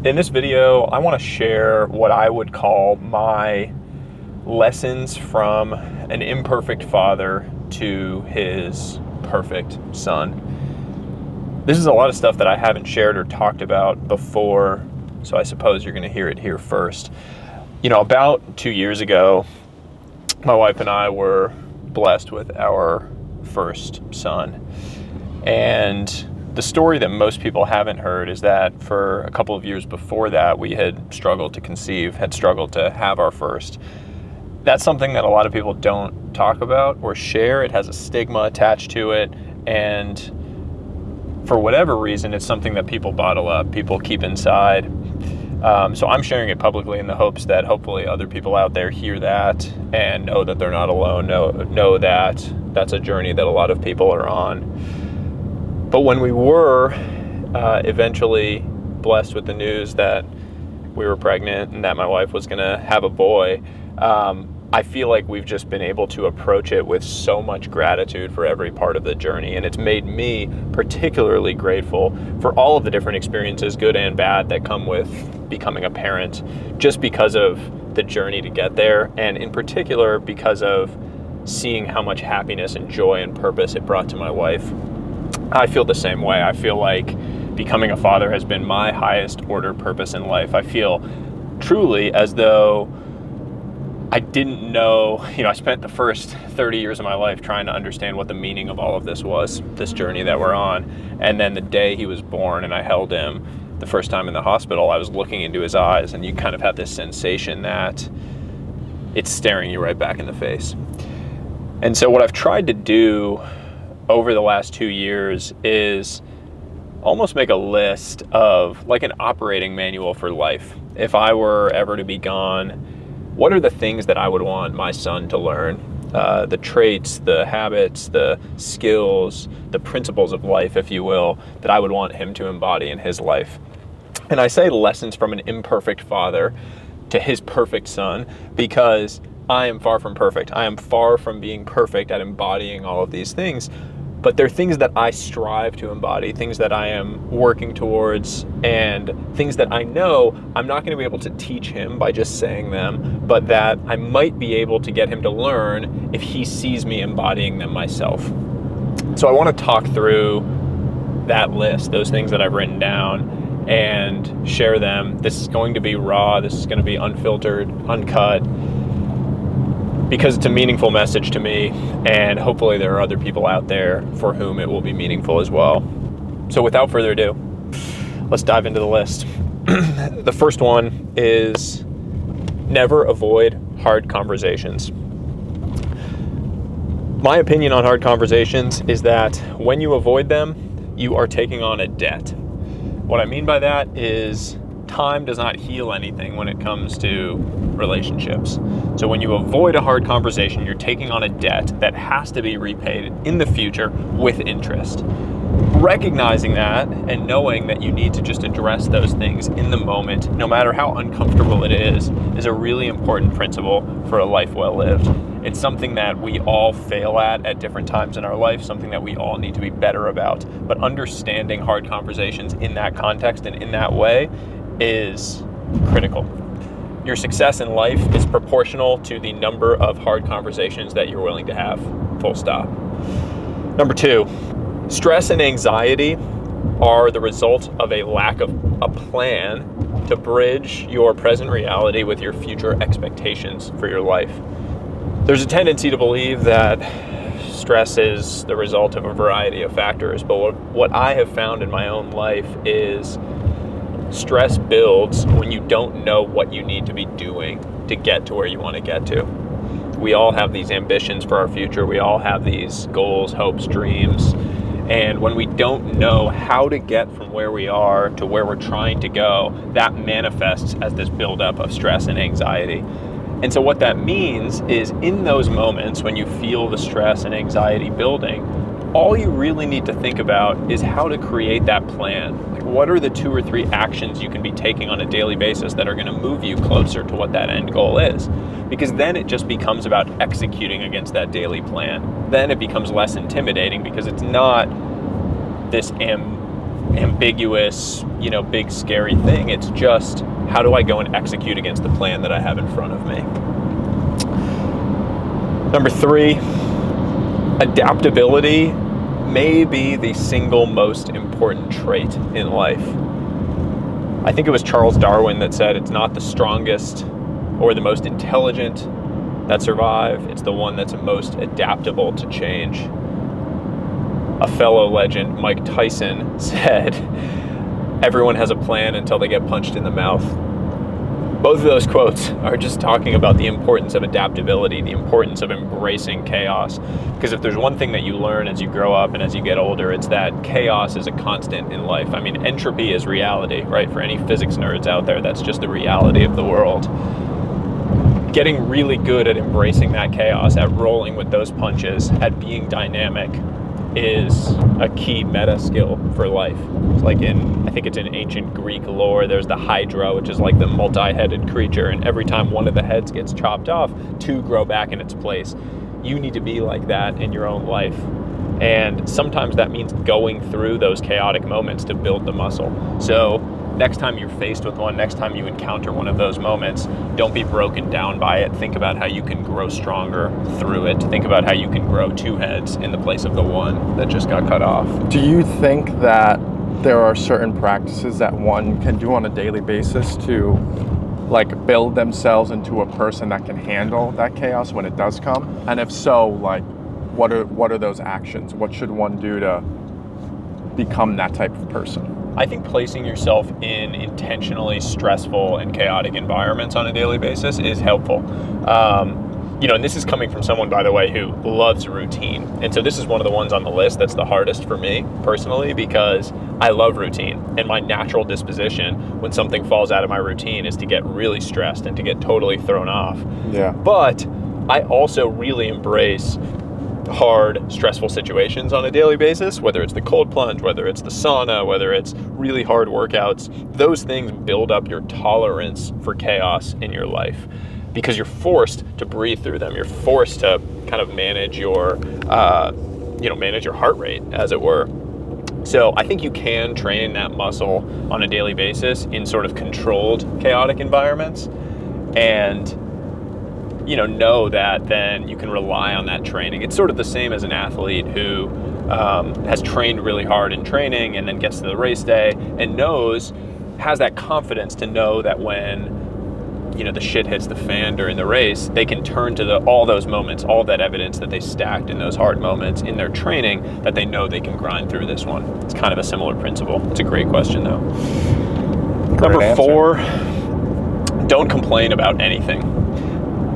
In this video, I want to share what I would call my lessons from an imperfect father to his perfect son. This is a lot of stuff that I haven't shared or talked about before, so I suppose you're going to hear it here first. About 2 years ago, my wife and I were blessed with our first son. And the story that most people haven't heard is that for a couple of years before that, we had struggled to conceive, had struggled to have our first. That's something that a lot of people don't talk about or share. It has a stigma attached to it. And for whatever reason, it's something that people bottle up, people keep inside. So I'm sharing it publicly in the hopes that hopefully other people out there hear that and know that they're not alone, know that that's a journey that a lot of people are on. But when we were eventually blessed with the news that we were pregnant and that my wife was going to have a boy, I feel like we've just been able to approach it with so much gratitude for every part of the journey. And it's made me particularly grateful for all of the different experiences, good and bad, that come with becoming a parent, just because of the journey to get there. And in particular, because of seeing how much happiness and joy and purpose it brought to my wife. I feel the same way. I feel like becoming a father has been my highest order purpose in life. I feel truly as though I didn't know, I spent the first 30 years of my life trying to understand what the meaning of all of this was, this journey that we're on. And then the day he was born and I held him the first time in the hospital, I was looking into his eyes, and you kind of have this sensation that it's staring you right back in the face. And so what I've tried to do over the last 2 years is almost make a list of like an operating manual for life. If I were ever to be gone, what are the things that I would want my son to learn? The traits, the habits, the skills, the principles of life, if you will, that I would want him to embody in his life. And I say lessons from an imperfect father to his perfect son because I am far from perfect. I am far from being perfect at embodying all of these things. But they're things that I strive to embody, things that I am working towards, and things that I know I'm not going to be able to teach him by just saying them, but that I might be able to get him to learn if he sees me embodying them myself. So I want to talk through that list, those things that I've written down, and share them. This is going to be raw. This is going to be unfiltered, uncut, because it's a meaningful message to me, and hopefully there are other people out there for whom it will be meaningful as well. So without further ado, let's dive into the list. The first one is never avoid hard conversations. My opinion on hard conversations is that when you avoid them, you are taking on a debt. What I mean by that is time does not heal anything when it comes to relationships. So when you avoid a hard conversation, you're taking on a debt that has to be repaid in the future with interest. Recognizing that and knowing that you need to just address those things in the moment, no matter how uncomfortable it is a really important principle for a life well lived. It's something that we all fail at different times in our life, something that we all need to be better about. But understanding hard conversations in that context and in that way is critical. Your success in life is proportional to the number of hard conversations that you're willing to have, full stop. Number 2, stress and anxiety are the result of a lack of a plan to bridge your present reality with your future expectations for your life. There's a tendency to believe that stress is the result of a variety of factors, but what I have found in my own life is stress builds when you don't know what you need to be doing to get to where you want to get to. We all have these ambitions for our future. We all have these goals, hopes, dreams. And when we don't know how to get from where we are to where we're trying to go, that manifests as this buildup of stress and anxiety. And so what that means is in those moments when you feel the stress and anxiety building, all you really need to think about is how to create that plan. Like, what are the 2 or 3 actions you can be taking on a daily basis that are going to move you closer to what that end goal is? Because then it just becomes about executing against that daily plan. Then it becomes less intimidating because it's not this ambiguous, big scary thing. It's just, how do I go and execute against the plan that I have in front of me? Number 3, adaptability may be the single most important trait in life. I think it was Charles Darwin that said it's not the strongest or the most intelligent that survive, it's the one that's most adaptable to change. A fellow legend, Mike Tyson, said, everyone has a plan until they get punched in the mouth. Both of those quotes are just talking about the importance of adaptability, the importance of embracing chaos. Because if there's one thing that you learn as you grow up and as you get older, it's that chaos is a constant in life. I mean, entropy is reality, right? For any physics nerds out there, that's just the reality of the world. Getting really good at embracing that chaos, at rolling with those punches, at being dynamic, is a key meta skill for life. It's like I think it's in ancient Greek lore, there's the Hydra, which is like the multi-headed creature, and every time one of the heads gets chopped off, 2 grow back in its place. You need to be like that in your own life. And sometimes that means going through those chaotic moments to build the muscle. So next time you're faced with one, next time you encounter one of those moments, don't be broken down by it. Think about how you can grow stronger through it. Think about how you can grow 2 heads in the place of the one that just got cut off. Do you think that there are certain practices that one can do on a daily basis to like build themselves into a person that can handle that chaos when it does come? And if so, like what are those actions? What should one do to become that type of person? I think placing yourself in intentionally stressful and chaotic environments on a daily basis is helpful. And this is coming from someone, by the way, who loves routine. And so this is one of the ones on the list that's the hardest for me personally, because I love routine. And my natural disposition when something falls out of my routine is to get really stressed and to get totally thrown off. Yeah. But I also really embrace hard, stressful situations on a daily basis, whether it's the cold plunge, whether it's the sauna, whether it's really hard workouts. Those things build up your tolerance for chaos in your life because you're forced to breathe through them. You're forced to kind of manage your heart rate, as it were. So I think you can train that muscle on a daily basis in sort of controlled, chaotic environments, and know that then you can rely on that training. It's sort of the same as an athlete who has trained really hard in training and then gets to the race day and has that confidence to know that when the shit hits the fan during the race, they can turn to all those moments, all that evidence that they stacked in those hard moments in their training, that they know they can grind through this one. It's kind of a similar principle. It's a great question though. Number 4, don't complain about anything.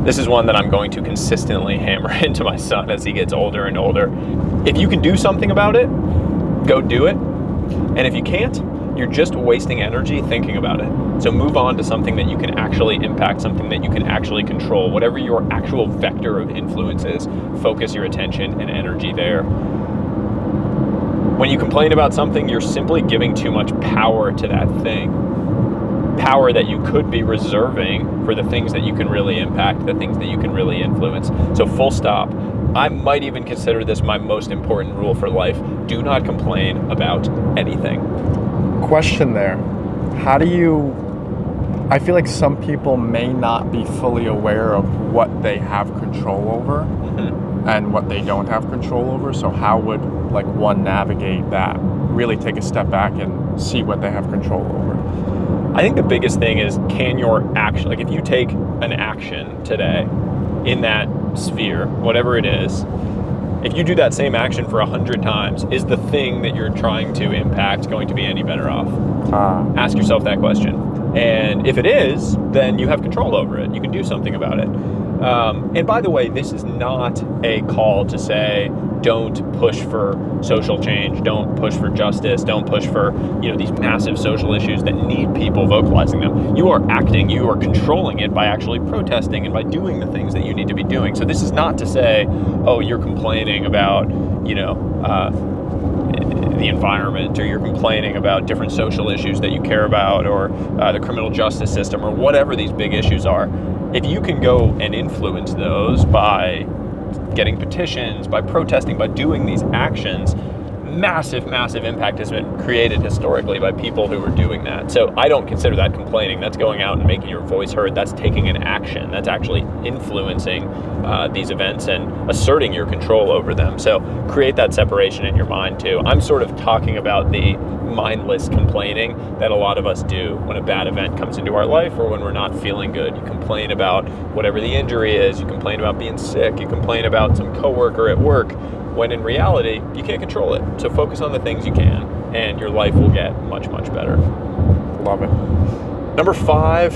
This is one that I'm going to consistently hammer into my son as he gets older and older. If you can do something about it, go do it. And if you can't, you're just wasting energy thinking about it. So move on to something that you can actually impact, something that you can actually control. Whatever your actual vector of influence is, focus your attention and energy there. When you complain about something, you're simply giving too much power to that thing. Power that you could be reserving for the things that you can really impact, the things that you can really influence. So full stop. I might even consider this my most important rule for life. Do not complain about anything. Question there. I feel like some people may not be fully aware of what they have control over and what they don't have control over. So how would one navigate that? Really take a step back and see what they have control over. I think the biggest thing is, can your action, if you take an action today in that sphere, whatever it is, if you do that same action for 100 times, is the thing that you're trying to impact going to be any better off? Ask yourself that question. And if it is, then you have control over it. You can do something about it. And by the way, this is not a call to say, don't push for social change, don't push for justice, don't push for these massive social issues that need people vocalizing them. You are acting, you are controlling it by actually protesting and by doing the things that you need to be doing. So this is not to say, oh, you're complaining about the environment, or you're complaining about different social issues that you care about, or the criminal justice system, or whatever these big issues are. If you can go and influence those by getting petitions, by protesting, by doing these actions, massive, massive impact has been created historically by people who are doing that. So I don't consider that complaining. That's going out and making your voice heard. That's taking an action. That's actually influencing these events and asserting your control over them. So create that separation in your mind too. I'm sort of talking about the mindless complaining that a lot of us do when a bad event comes into our life or when we're not feeling good. You complain about whatever the injury is. You complain about being sick. You complain about some coworker at work, when in reality, you can't control it. So focus on the things you can, and your life will get much, much better. Love it. Number 5,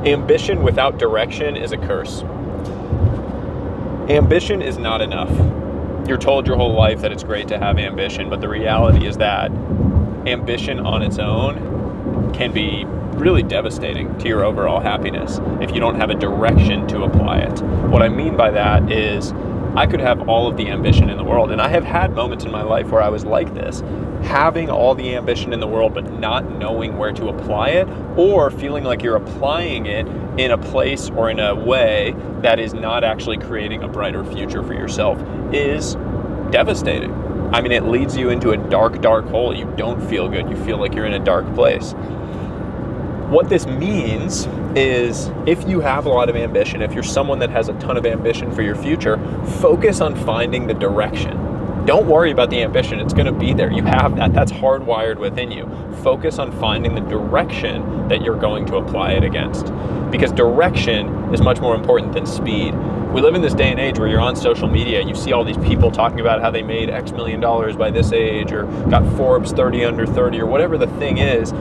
ambition without direction is a curse. Ambition is not enough. You're told your whole life that it's great to have ambition, but the reality is that ambition on its own can be really devastating to your overall happiness if you don't have a direction to apply it. What I mean by that is I could have all of the ambition in the world, and I have had moments in my life where I was like this, having all the ambition in the world but not knowing where to apply it, or feeling like you're applying it in a place or in a way that is not actually creating a brighter future for yourself is devastating. I mean, it leads you into a dark, dark hole. You don't feel good. You feel like you're in a dark place. What this means is if you have a lot of ambition, if you're someone that has a ton of ambition for your future, focus on finding the direction. Don't worry about the ambition. It's going to be there. You have that. That's hardwired within you. Focus on finding the direction that you're going to apply it against. Because direction is much more important than speed. We live in this day and age where you're on social media, you see all these people talking about how they made X million dollars by this age, or got Forbes 30 under 30, or whatever the thing is.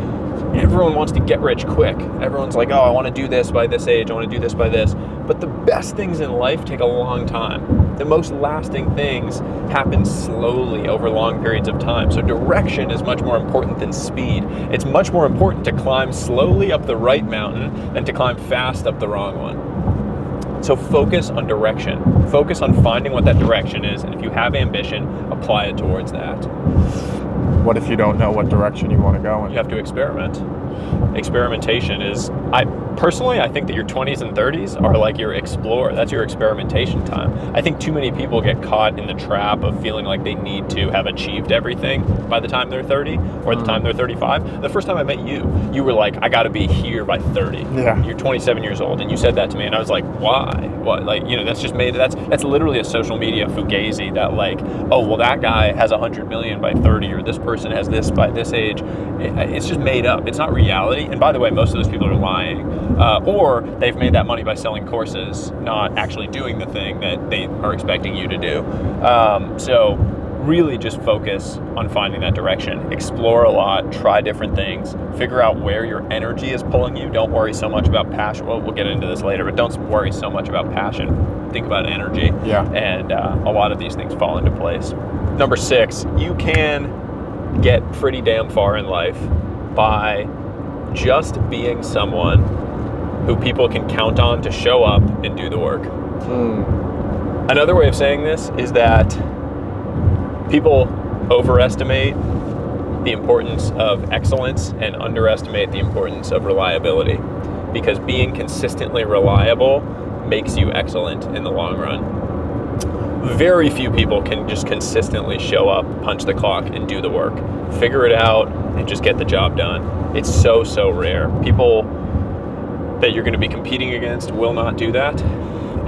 Everyone wants to get rich quick. Everyone's like, oh, I want to do this by this age. I want to do this by this. But the best things in life take a long time. The most lasting things happen slowly over long periods of time. So direction is much more important than speed. It's much more important to climb slowly up the right mountain than to climb fast up the wrong one. So focus on direction. Focus on finding what that direction is. And if you have ambition, apply it towards that. What if you don't know what direction you want to go in? You have to experiment. Experimentation is, I think that your 20s and 30s are like your explore. That's your experimentation time. I think too many people get caught in the trap of feeling like they need to have achieved everything by the time they're 30 or the time they're 35. The first time I met you, you were like, I got to be here by 30. Yeah. You're 27 years old, and you said that to me, and I was like, why? What? Like, that's just made, that's literally a social media fugazi that like, oh, well, that guy has 100 million by 30, or this person has this by this age. It's just made up. It's not reality. And by the way, most of those people are lying. Or they've made that money by selling courses, not actually doing the thing that they are expecting you to do. So really just focus on finding that direction. Explore a lot, try different things, figure out where your energy is pulling you. Don't worry so much about passion. Well, we'll get into this later, but don't worry so much about passion. Think about energy. Yeah. And a lot of these things fall into place. Number 6, you can get pretty damn far in life by just being someone who people can count on to show up and do the work. Another way of saying this is that people overestimate the importance of excellence and underestimate the importance of reliability, because being consistently reliable makes you excellent in the long run. Very few people can just consistently show up, punch the clock, and do the work. Figure it out and just get the job done. It's so, so rare. People that you're going to be competing against will not do that.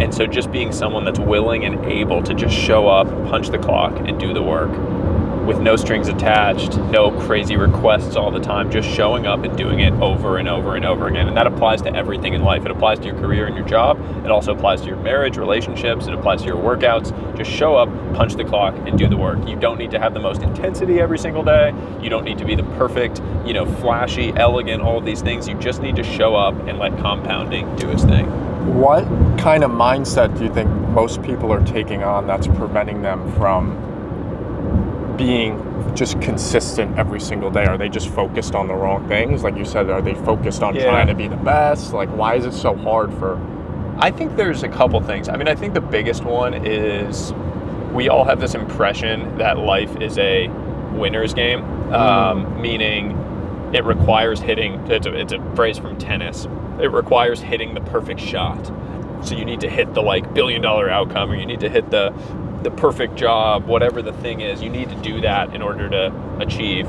And so just being someone that's willing and able to just show up, punch the clock, and do the work with no strings attached, no crazy requests all the time, just showing up and doing it over and over and over again. And that applies to everything in life. It applies to your career and your job. It also applies to your marriage, relationships. It applies to your workouts. Just show up, punch the clock, and do the work. You don't need to have the most intensity every single day. You don't need to be the perfect, flashy, elegant, all of these things. You just need to show up and let compounding do its thing. What kind of mindset do you think most people are taking on that's preventing them from being just consistent every single day? Are they just focused on the wrong things? Like you said, are they focused on trying to be the best? Like, why is it so hard for... I think there's a couple things. I mean, I think the biggest one is we all have this impression that life is a winner's game, meaning it requires hitting, it's a phrase from tennis, it requires hitting the perfect shot. So you need to hit the $1 billion outcome, or you need to hit the the perfect job, whatever the thing is. You need to do that in order to achieve.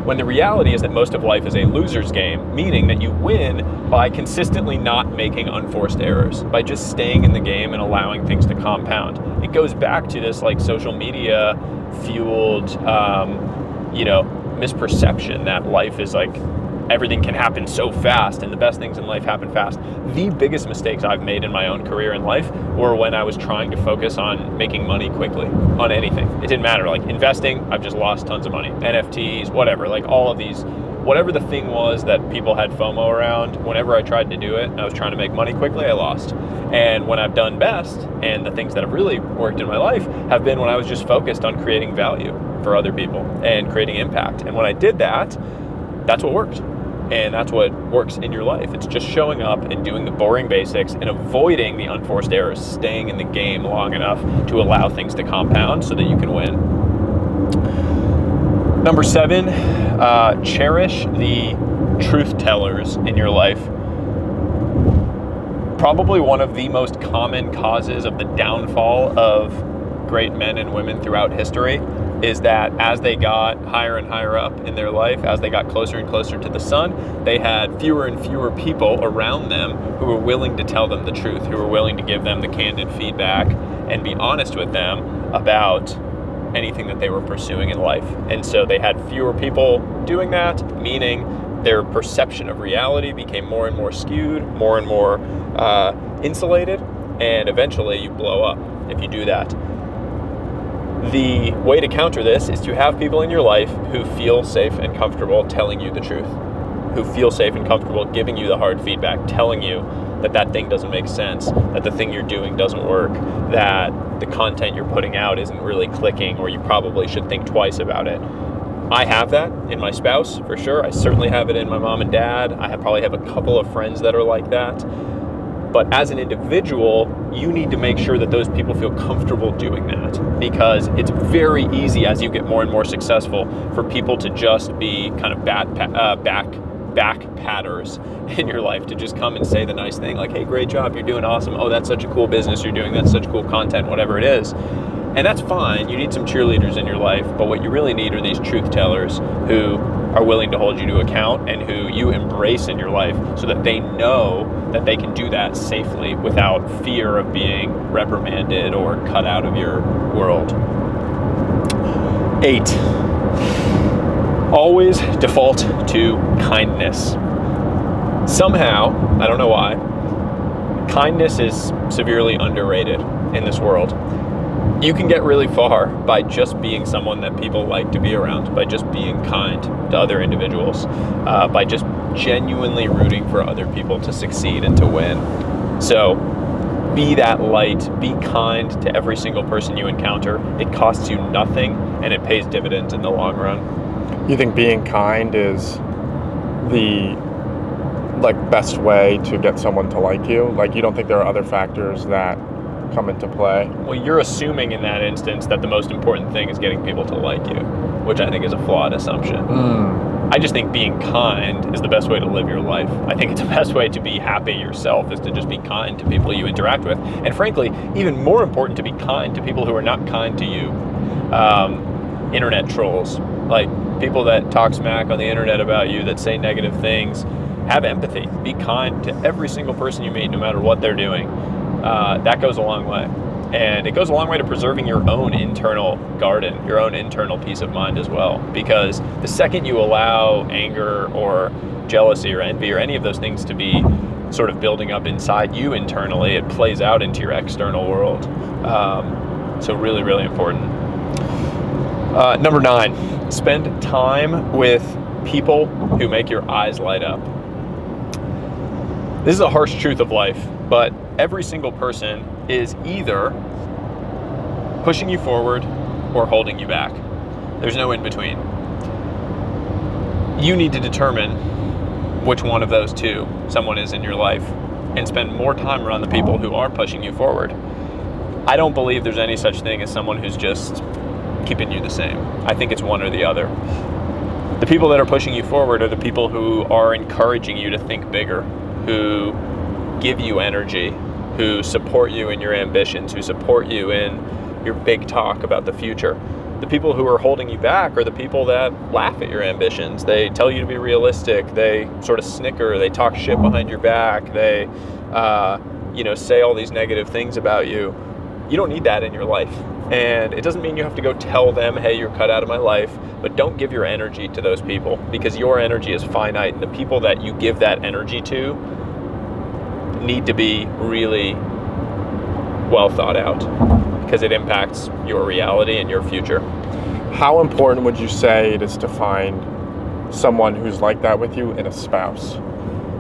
When the reality is that most of life is a loser's game, meaning that you win by consistently not making unforced errors, by just staying in the game and allowing things to compound. It goes back to this like social media fueled, misperception that life is like everything can happen so fast and the best things in life happen fast. The biggest mistakes I've made in my own career and life were when I was trying to focus on making money quickly on anything. It didn't matter, like investing, I've just lost tons of money. NFTs, whatever, like all of these, whatever the thing was that people had FOMO around, whenever I tried to do it, I was trying to make money quickly, I lost. And when I've done best, and the things that have really worked in my life have been when I was just focused on creating value for other people and creating impact. And when I did that, that's what worked. And that's what works in your life. It's just showing up and doing the boring basics and avoiding the unforced errors, staying in the game long enough to allow things to compound so that you can win. Number 7, cherish the truth tellers in your life. Probably one of the most common causes of the downfall of great men and women throughout history is that as they got higher and higher up in their life, as they got closer and closer to the sun, they had fewer and fewer people around them who were willing to tell them the truth, who were willing to give them the candid feedback and be honest with them about anything that they were pursuing in life. And so they had fewer people doing that, meaning their perception of reality became more and more skewed, more and more insulated, and eventually you blow up if you do that. The way to counter this is to have people in your life who feel safe and comfortable telling you the truth, who feel safe and comfortable giving you the hard feedback, telling you that that thing doesn't make sense, that the thing you're doing doesn't work, that the content you're putting out isn't really clicking, or you probably should think twice about it. I have that in my spouse, for sure. I certainly have it in my mom and dad. I probably have a couple of friends that are like that. But as an individual, you need to make sure that those people feel comfortable doing that, because it's very easy as you get more and more successful for people to just be kind of back patters in your life, to just come and say the nice thing like, hey, great job, you're doing awesome. Oh, that's such a cool business you're doing. That's such cool content, whatever it is. And that's fine. You need some cheerleaders in your life, but what you really need are these truth tellers who are willing to hold you to account and who you embrace in your life so that they know that they can do that safely without fear of being reprimanded or cut out of your world. 8, always default to kindness. Somehow, I don't know why, kindness is severely underrated in this world. You can get really far by just being someone that people like to be around, by just being kind to other individuals, by just genuinely rooting for other people to succeed and to win. So be that light, be kind to every single person you encounter. It costs you nothing and it pays dividends in the long run. You think being kind is the best way to get someone to like you? Like, you don't think there are other factors that come into play? Well, you're assuming in that instance that the most important thing is getting people to like you, which I think is a flawed assumption. I just think being kind is the best way to live your life. I think it's the best way to be happy yourself is to just be kind to people you interact with. And frankly, even more important, to be kind to people who are not kind to you. Internet trolls, like people that talk smack on the internet about you, that say negative things. Have empathy. Be kind to every single person you meet, no matter what they're doing. That goes a long way. And it goes a long way to preserving your own internal garden, your own internal peace of mind as well. Because the second you allow anger or jealousy or envy or any of those things to be sort of building up inside you internally, it plays out into your external world. So really, really important. Number 9, spend time with people who make your eyes light up. This is a harsh truth of life, but every single person is either pushing you forward or holding you back. There's no in between. You need to determine which one of those two someone is in your life and spend more time around the people who are pushing you forward. I don't believe there's any such thing as someone who's just keeping you the same. I think it's one or the other. The people that are pushing you forward are the people who are encouraging you to think bigger, who give you energy, who support you in your ambitions, who support you in your big talk about the future. The people who are holding you back are the people that laugh at your ambitions. They tell you to be realistic. They sort of snicker. They talk shit behind your back. They, say all these negative things about you. You don't need that in your life. And it doesn't mean you have to go tell them, hey, you're cut out of my life, but don't give your energy to those people, because your energy is finite, and the people that you give that energy to need to be really well thought out, because it impacts your reality and your future. How important would you say it is to find someone who's like that with you in a spouse?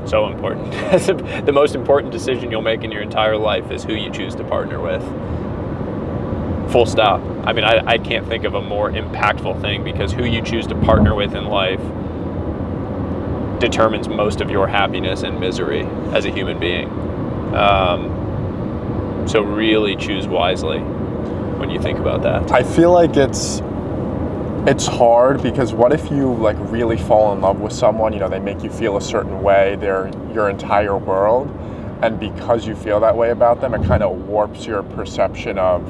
So important. The most important decision you'll make in your entire life is who you choose to partner with. Full stop. I mean, I can't think of a more impactful thing, because who you choose to partner with in life determines most of your happiness and misery as a human being. So really choose wisely when you think about that. I feel like it's hard, because what if you like really fall in love with someone, they make you feel a certain way, they're your entire world, and because you feel that way about them, it kind of warps your perception of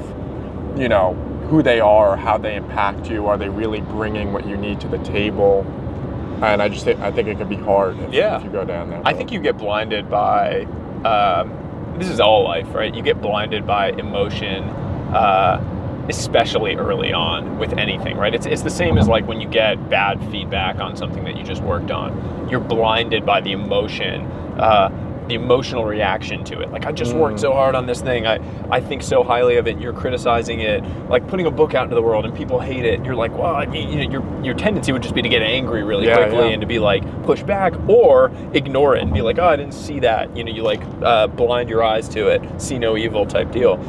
who they are, how they impact you. Are they really bringing what you need to the table? And I think it can be hard if you go down there. I think you get blinded by, this is all life, right? You get blinded by emotion, especially early on with anything, right? It's the same as like when you get bad feedback on something that you just worked on. You're blinded by the emotion, the emotional reaction to it. Like, I just worked so hard on this thing. I think so highly of it. You're criticizing it, like putting a book out into the world and people hate it. You're like, well, I mean, your tendency would just be to get angry really quickly and to be like, push back or ignore it and be like, oh, I didn't see that. You like blind your eyes to it, see no evil type deal.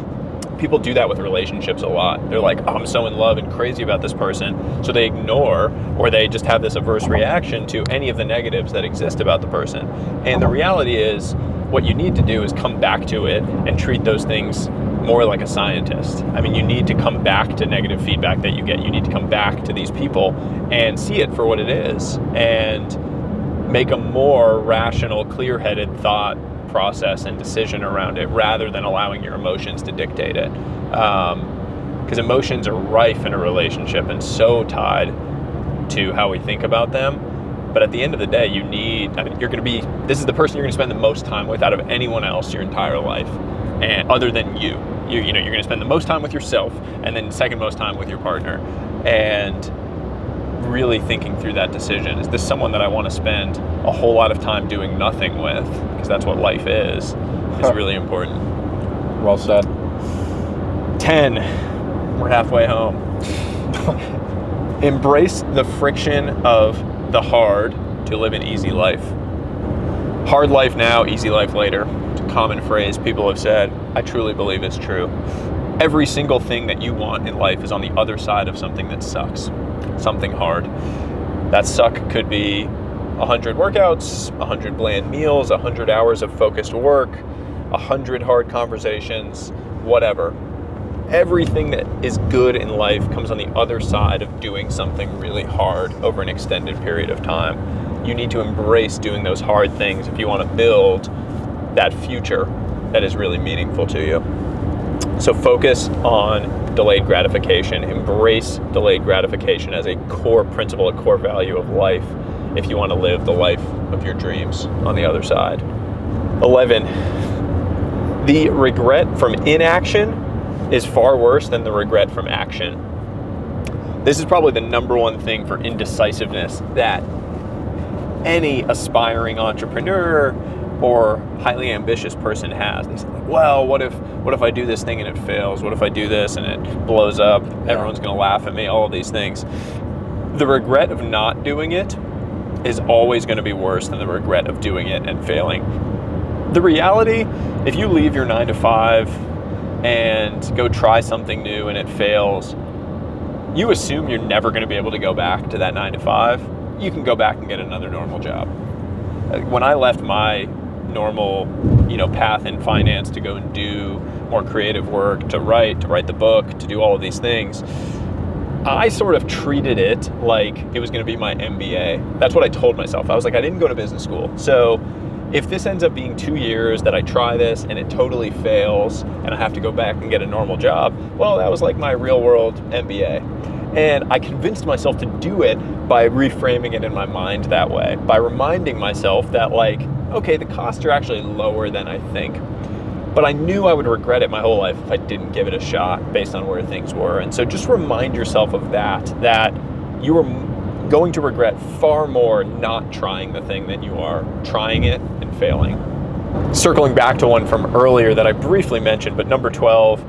People do that with relationships a lot. They're like, oh, I'm so in love and crazy about this person. So they ignore, or they just have this averse reaction to any of the negatives that exist about the person. And the reality is, what you need to do is come back to it and treat those things more like a scientist. I mean, you need to come back to negative feedback that you get. You need to come back to these people and see it for what it is and make a more rational, clear-headed thought process and decision around it, rather than allowing your emotions to dictate it. Because emotions are rife in a relationship and so tied to how we think about them. But at the end of the day, this is the person you're going to spend the most time with out of anyone else your entire life, and other than you. You're going to spend the most time with yourself, and then second most time with your partner. And really thinking through that decision, is this someone that I want to spend a whole lot of time doing nothing with, because that's what life is really important. Well said. 10, we're halfway home. Embrace the friction of the hard to live an easy life. Hard life now, easy life later. It's a common phrase people have said. I truly believe it's true. Every single thing that you want in life is on the other side of something that sucks. Something hard. That suck could be 100 workouts, 100 bland meals, 100 hours of focused work, 100 hard conversations, whatever. Everything that is good in life comes on the other side of doing something really hard over an extended period of time. You need to embrace doing those hard things if you want to build that future that is really meaningful to you. So focus on delayed gratification. Embrace delayed gratification as a core principle, a core value of life if you want to live the life of your dreams on the other side. 11, the regret from inaction is far worse than the regret from action. This is probably the number one thing for indecisiveness that any aspiring entrepreneur or highly ambitious person has. They say, like, well, what if I do this thing and it fails? What if I do this and it blows up? Everyone's going to laugh at me, all of these things. The regret of not doing it is always going to be worse than the regret of doing it and failing. The reality, if you leave your 9 to 5 and go try something new and it fails, you assume you're never going to be able to go back to that 9 to 5. You can go back and get another normal job. When I left my normal, path in finance to go and do more creative work, to write the book, to do all of these things, I sort of treated it like it was going to be my MBA. That's what I told myself. I was like, I didn't go to business school. So If this ends up being 2 years that I try this and it totally fails and I have to go back and get a normal job, well, that was like my real world MBA. And I convinced myself to do it by reframing it in my mind that way, by reminding myself that like, okay, the costs are actually lower than I think. But I knew I would regret it my whole life if I didn't give it a shot based on where things were. And so just remind yourself of that you are going to regret far more not trying the thing than you are trying it and failing. Circling back to one from earlier that I briefly mentioned, but number 12,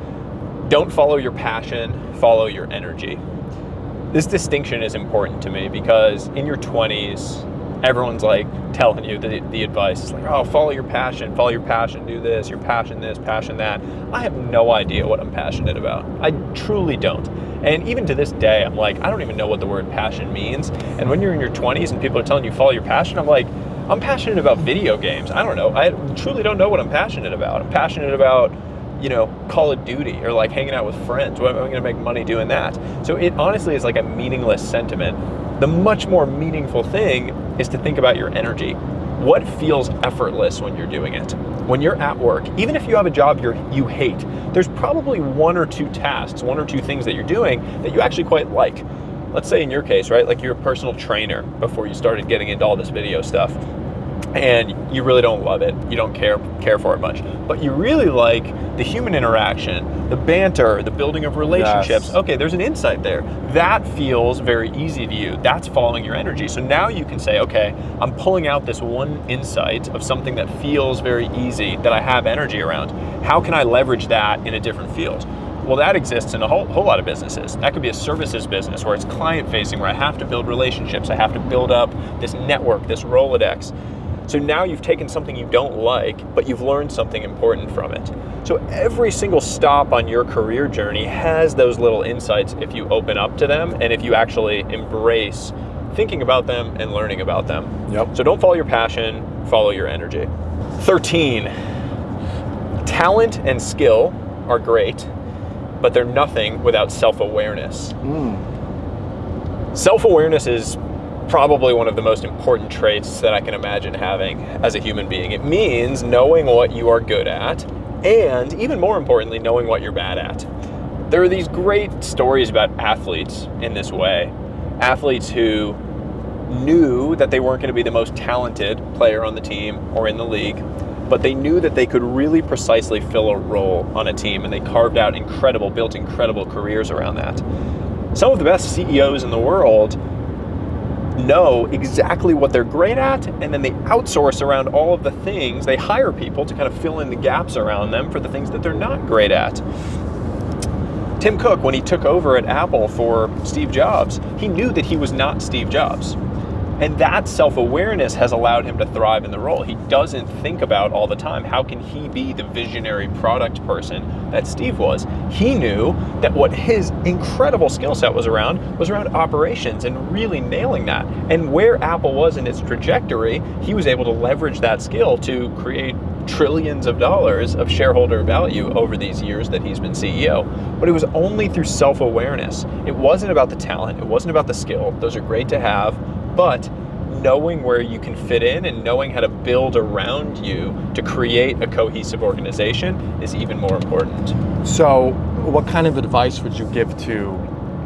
don't follow your passion, follow your energy. This distinction is important to me because in your 20s, everyone's like telling you the advice is like, oh, follow your passion, do this, your passion this, passion that. I have no idea what I'm passionate about. I truly don't. And even to this day, I'm like, I don't even know what the word passion means. And when you're in your 20s and people are telling you follow your passion, I'm like, I'm passionate about video games. I don't know. I truly don't know what I'm passionate about. I'm passionate about, Call of Duty or like hanging out with friends. What am I going to make money doing that? So it honestly is like a meaningless sentiment. The much more meaningful thing is to think about your energy. What feels effortless when you're doing it? When you're at work, even if you have a job you hate, there's probably one or two tasks, one or two things that you're doing that you actually quite like. Let's say in your case, right? Like you're a personal trainer before you started getting into all this video stuff. And you really don't love it. You don't care for it much. But you really like the human interaction, the banter, the building of relationships. Yes. Okay, there's an insight there. That feels very easy to you. That's following your energy. So now you can say, okay, I'm pulling out this one insight of something that feels very easy, that I have energy around. How can I leverage that in a different field? Well, that exists in a whole lot of businesses. That could be a services business where it's client-facing, where I have to build relationships. I have to build up this network, this Rolodex. So now you've taken something you don't like, but you've learned something important from it. So every single stop on your career journey has those little insights if you open up to them and if you actually embrace thinking about them and learning about them. Yep. So don't follow your passion, follow your energy. 13, talent and skill are great, but they're nothing without self-awareness. Self-awareness is probably one of the most important traits that I can imagine having as a human being. It means knowing what you are good at, and even more importantly, knowing what you're bad at. There are these great stories about athletes in this way. Athletes who knew that they weren't going to be the most talented player on the team or in the league, but they knew that they could really precisely fill a role on a team, and they built incredible careers around that. Some of the best CEOs in the world know exactly what they're great at, and then they outsource around all of the things. They hire people to kind of fill in the gaps around them for the things that they're not great at. Tim Cook, when he took over at Apple for Steve Jobs, he knew that he was not Steve Jobs. And that self-awareness has allowed him to thrive in the role. He doesn't think about all the time, how can he be the visionary product person that Steve was? He knew that what his incredible skill set was around operations and really nailing that. And where Apple was in its trajectory, he was able to leverage that skill to create trillions of dollars of shareholder value over these years that he's been CEO. But it was only through self-awareness. It wasn't about the talent, it wasn't about the skill. Those are great to have. But knowing where you can fit in and knowing how to build around you to create a cohesive organization is even more important. So what kind of advice would you give to,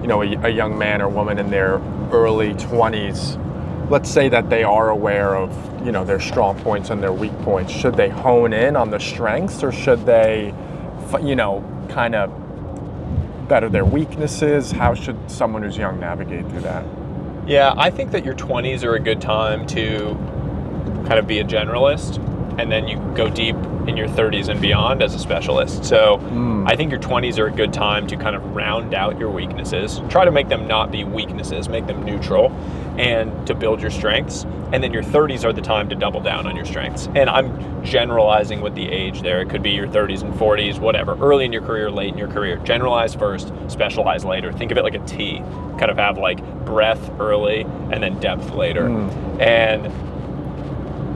a young man or woman in their early 20s? Let's say that they are aware of, their strong points and their weak points. Should they hone in on the strengths, or should they, kind of better their weaknesses? How should someone who's young navigate through that? Yeah, I think that your 20s are a good time to kind of be a generalist, and then you go deep in your 30s and beyond as a specialist. So I think your 20s are a good time to kind of round out your weaknesses. Try to make them not be weaknesses, make them neutral, and to build your strengths. And then your 30s are the time to double down on your strengths. And I'm generalizing with the age there. It could be your 30s and 40s, whatever. Early in your career, late in your career. Generalize first, specialize later. Think of it like a T. Kind of have like breadth early and then depth later. And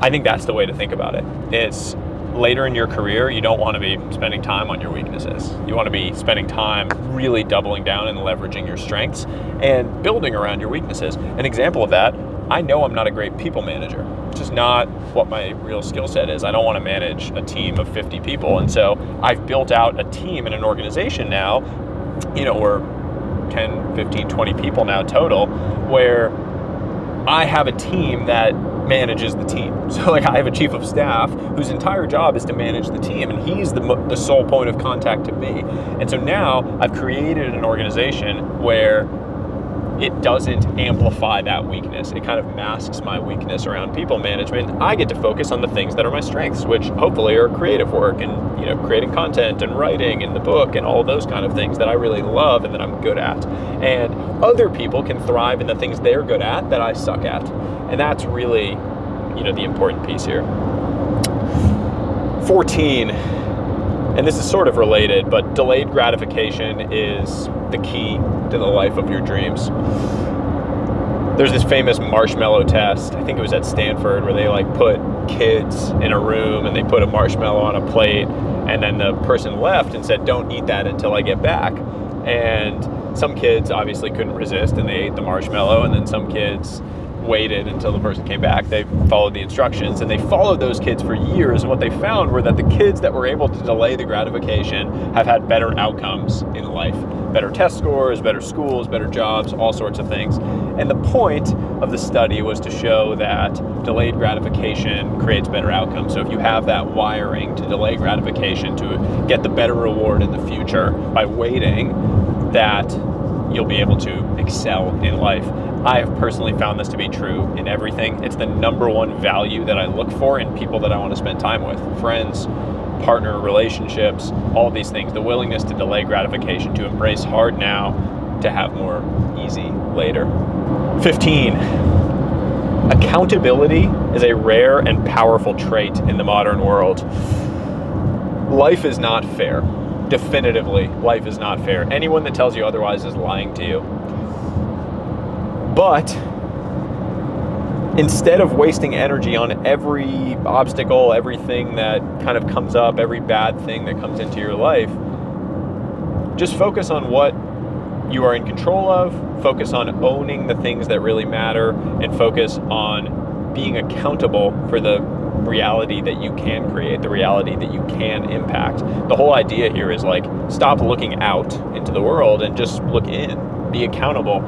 I think that's the way to think about it. It's later in your career, you don't want to be spending time on your weaknesses. You want to be spending time really doubling down and leveraging your strengths and building around your weaknesses. An example of that, I know I'm not a great people manager. just not what my real skill set is. I don't want to manage a team of 50 people. And so I've built out a team in an organization now, we're 10, 15, 20 people now total, where I have a team that manages the team. So I have a chief of staff whose entire job is to manage the team, and he's the sole point of contact to me. And so now I've created an organization where it doesn't amplify that weakness. It kind of masks my weakness around people management. I get to focus on the things that are my strengths, which hopefully are creative work and creating content and writing and the book and all those kind of things that I really love and that I'm good at. And other people can thrive in the things they're good at that I suck at. And that's really, the important piece here. 14, and this is sort of related, but delayed gratification is the key to the life of your dreams. There's this famous marshmallow test, I think it was at Stanford, where they put kids in a room and they put a marshmallow on a plate, and then the person left and said, "Don't eat that until I get back." And some kids obviously couldn't resist and they ate the marshmallow, and then some kids waited until the person came back. They followed the instructions, and they followed those kids for years, and what they found were that the kids that were able to delay the gratification have had better outcomes in life. Better test scores, better schools, better jobs, all sorts of things. And the point of the study was to show that delayed gratification creates better outcomes. So if you have that wiring to delay gratification to get the better reward in the future by waiting, that you'll be able to excel in life. I have personally found this to be true in everything. It's the number one value that I look for in people that I want to spend time with. Friends, partner, relationships, all these things. The willingness to delay gratification, to embrace hard now, to have more easy later. 15. Accountability is a rare and powerful trait in the modern world. Life is not fair. Definitively, life is not fair. Anyone that tells you otherwise is lying to you. But instead of wasting energy on every obstacle, everything that kind of comes up, every bad thing that comes into your life, just focus on what you are in control of, focus on owning the things that really matter, and focus on being accountable for the reality that you can create, the reality that you can impact. The whole idea here is stop looking out into the world and just look in. Be accountable.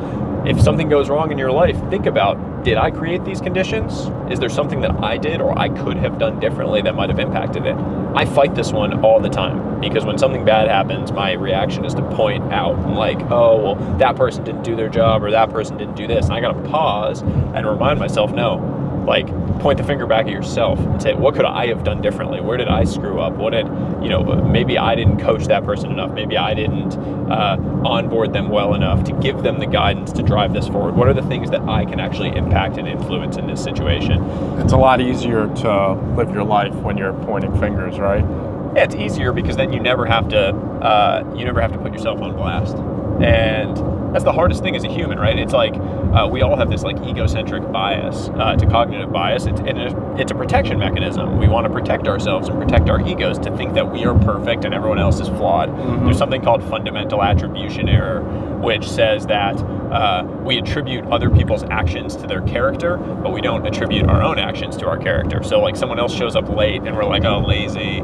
If something goes wrong in your life, think about, did I create these conditions? Is there something that I did or I could have done differently that might have impacted it? I fight this one all the time, because when something bad happens, my reaction is to point out, oh, well, that person didn't do their job, or that person didn't do this. And I got to pause and remind myself, no, point the finger back at yourself and say, what could I have done differently? Where did I screw up? Maybe I didn't coach that person enough. Maybe I didn't onboard them well enough to give them the guidance to drive this forward. What are the things that I can actually impact and influence in this situation? It's a lot easier to live your life when you're pointing fingers, right? Yeah, it's easier because then you never have to put yourself on blast. And that's the hardest thing as a human, right? It's we all have this egocentric bias to cognitive bias. It's a protection mechanism. We want to protect ourselves and protect our egos, to think that we are perfect and everyone else is flawed. Mm-hmm. There's something called fundamental attribution error, which says that we attribute other people's actions to their character, but we don't attribute our own actions to our character. So someone else shows up late and we're oh, lazy,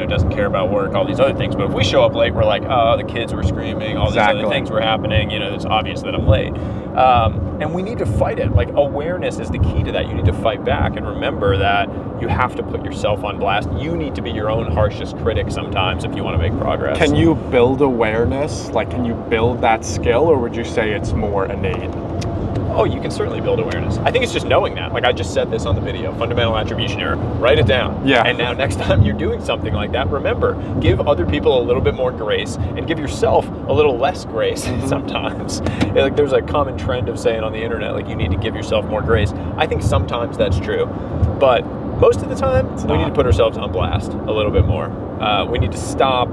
doesn't care about work, all these other things. But if we show up late, we're oh, the kids were screaming, all these other things were happening, it's obvious that I'm late. And we need to fight it. Awareness is the key to that. You need to fight back and remember that you have to put yourself on blast. You need to be your own harshest critic sometimes if you want to make progress. Can you build awareness? Can you build that skill, or would you say it's more innate? Oh, you can certainly build awareness. I think it's just knowing that. I just said this on the video, fundamental attribution error. Write it down. Yeah. And now next time you're doing something like that, remember, give other people a little bit more grace and give yourself a little less grace sometimes. There's a common trend of saying on the internet, you need to give yourself more grace. I think sometimes that's true, but most of the time, we need to put ourselves on blast a little bit more. We need to stop,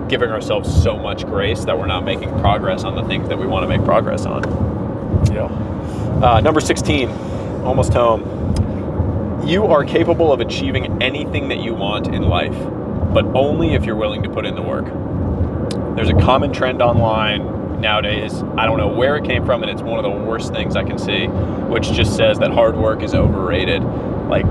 giving ourselves so much grace that we're not making progress on the things that we want to make progress on. Yeah. Number 16, almost home. You are capable of achieving anything that you want in life, but only if you're willing to put in the work. There's a common trend online nowadays. I don't know where it came from, and it's one of the worst things I can see, which just says that hard work is overrated. Like,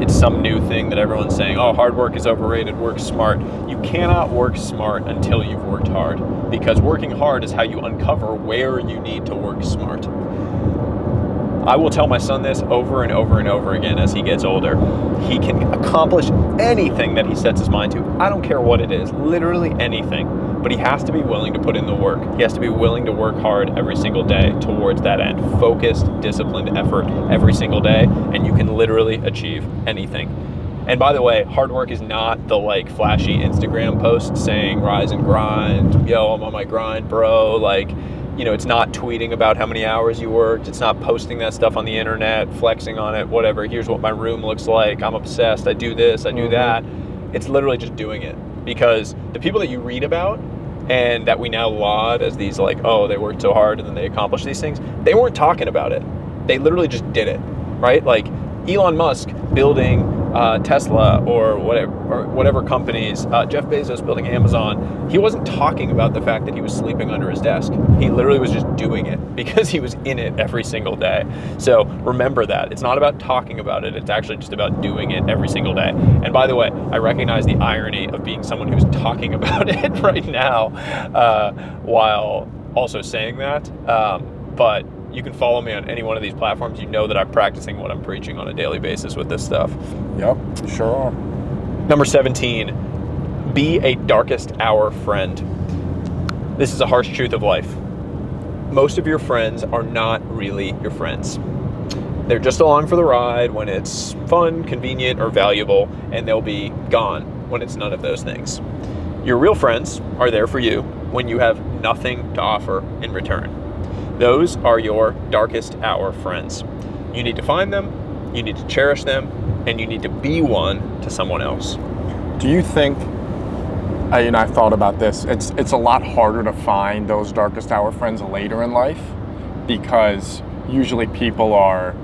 it's some new thing that everyone's saying, oh, hard work is overrated, work smart. You cannot work smart until you've worked hard, because working hard is how you uncover where you need to work smart. I will tell my son this over and over and over again as he gets older. He can accomplish anything that he sets his mind to. I don't care what it is, literally anything. But he has to be willing to put in the work. He has to be willing to work hard every single day towards that end. Focused, disciplined effort every single day, and you can literally achieve anything. And by the way, hard work is not the like flashy Instagram post saying rise and grind, yo, I'm on my grind, bro. Like, you know, it's not tweeting about how many hours you worked. It's not posting that stuff on the internet, flexing on it, whatever. Here's what my room looks like. I'm obsessed. I do this, I do that. It's literally just doing it. Because the people that you read about and that we now laud as these like, oh, they worked so hard and then they accomplished these things, they weren't talking about it. They literally just did it, right? Like Elon Musk building Tesla or whatever companies, Jeff Bezos building Amazon, he wasn't talking about the fact that he was sleeping under his desk. He literally was just doing it because he was in it every single day. So remember that. It's not about talking about it. It's actually just about doing it every single day. And by the way, I recognize the irony of being someone who's talking about it right now while also saying that. But you can follow me on any one of these platforms. You know that I'm practicing what I'm preaching on a daily basis with this stuff. Yep, sure are. Number 17, be a darkest hour friend. This is a harsh truth of life. Most of your friends are not really your friends. They're just along for the ride when it's fun, convenient, or valuable, and they'll be gone when it's none of those things. Your real friends are there for you when you have nothing to offer in return. Those are your darkest hour friends. You need to find them, you need to cherish them, and you need to be one to someone else. Do you think, I've thought about this, it's a lot harder to find those darkest hour friends later in life, because usually people are,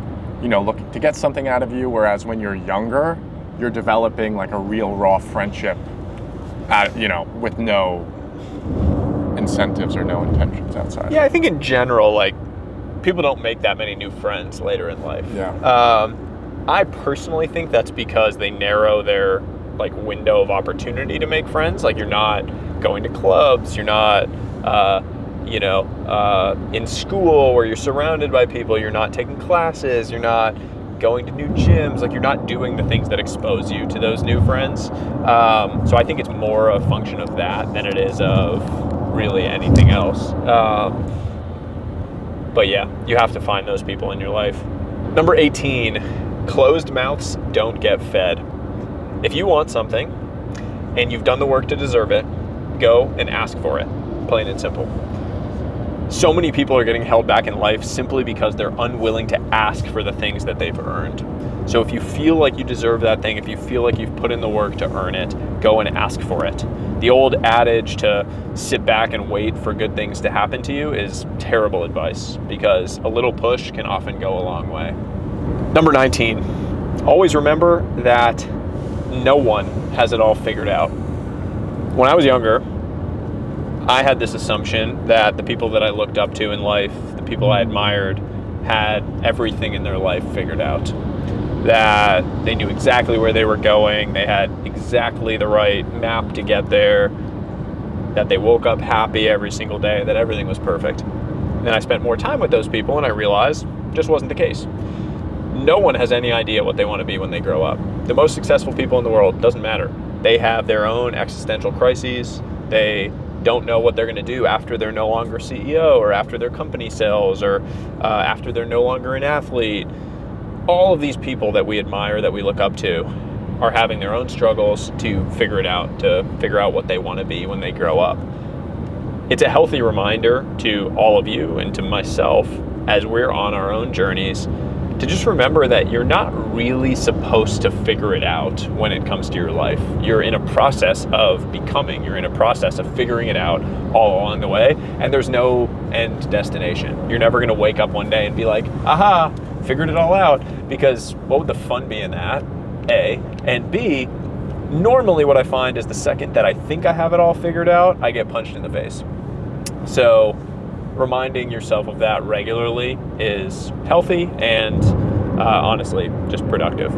looking to get something out of you, whereas when you're younger, you're developing like a real raw friendship, with no incentives or no intentions outside. Yeah, I think in general, like, people don't make that many new friends later in life. Yeah. I personally think that's because they narrow their like window of opportunity to make friends. Like, you're not going to clubs, you're not in school where you're surrounded by people, you're not taking classes, you're not going to new gyms, like you're not doing the things that expose you to those new friends. So I think it's more a function of that than it is of really anything else. But yeah, you have to find those people in your life. Number 18, closed mouths don't get fed. If you want something and you've done the work to deserve it, go and ask for it, plain and simple. So many people are getting held back in life simply because they're unwilling to ask for the things that they've earned. So if you feel like you deserve that thing, if you feel like you've put in the work to earn it, go and ask for it. The old adage to sit back and wait for good things to happen to you is terrible advice, because a little push can often go a long way. Number 19, always remember that no one has it all figured out. When I was younger, I had this assumption that the people that I looked up to in life, the people I admired, had everything in their life figured out. That they knew exactly where they were going, they had exactly the right map to get there, that they woke up happy every single day, that everything was perfect. Then I spent more time with those people and I realized it just wasn't the case. No one has any idea what they want to be when they grow up. The most successful people in the world, doesn't matter. They have their own existential crises. They don't know what they're going to do after they're no longer CEO, or after their company sells, or after they're no longer an athlete. All of these people that we admire, that we look up to, are having their own struggles to figure it out, to figure out what they want to be when they grow up. It's a healthy reminder to all of you and to myself as we're on our own journeys to just remember that you're not really supposed to figure it out when it comes to your life. You're in a process of becoming, you're in a process of figuring it out all along the way, and there's no end destination. You're never going to wake up one day and be like, aha, figured it all out, because what would the fun be in that? A. And B, normally what I find is the second that I think I have it all figured out, I get punched in the face. So reminding yourself of that regularly is healthy and honestly just productive.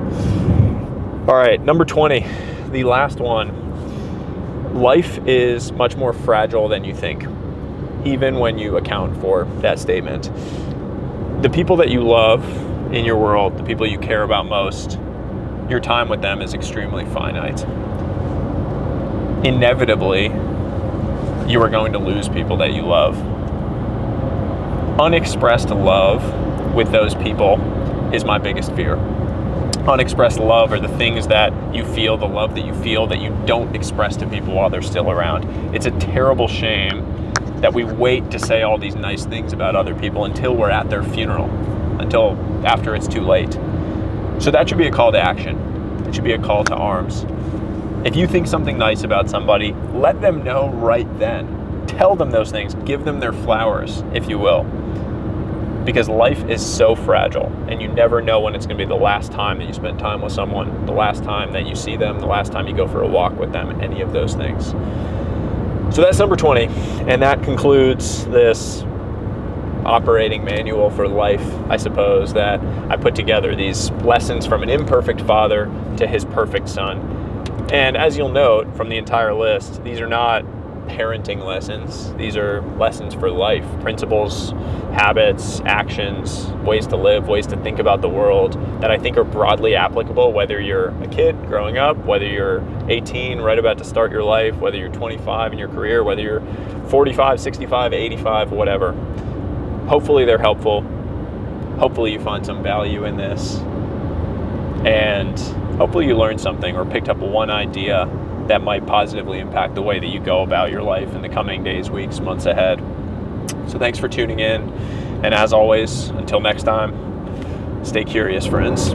All right, number 20, the last one. Life is much more fragile than you think, even when you account for that statement. The people that you love in your world, the people you care about most, your time with them is extremely finite. Inevitably, you are going to lose people that you love. Unexpressed love with those people is my biggest fear. Unexpressed love are the things that you feel, the love that you don't express to people while they're still around. It's a terrible shame that we wait to say all these nice things about other people until we're at their funeral, until after it's too late. So that should be a call to action. It should be a call to arms. If you think something nice about somebody, let them know right then. Tell them those things. Give them their flowers, if you will. Because life is so fragile, and you never know when it's going to be the last time that you spend time with someone, the last time that you see them, the last time you go for a walk with them, any of those things. So that's number 20, and that concludes this operating manual for life, I suppose, that I put together, these lessons from an imperfect father to his perfect son. And as you'll note from the entire list, these are not parenting lessons. These are lessons for life, principles, habits, actions, ways to live, ways to think about the world that I think are broadly applicable, whether you're a kid growing up, whether you're 18, right about to start your life, whether you're 25 in your career, whether you're 45, 65, 85, whatever. Hopefully they're helpful. Hopefully you find some value in this. And hopefully you learned something or picked up one idea that might positively impact the way that you go about your life in the coming days, weeks, months ahead. So thanks for tuning in. And as always, until next time, stay curious, friends.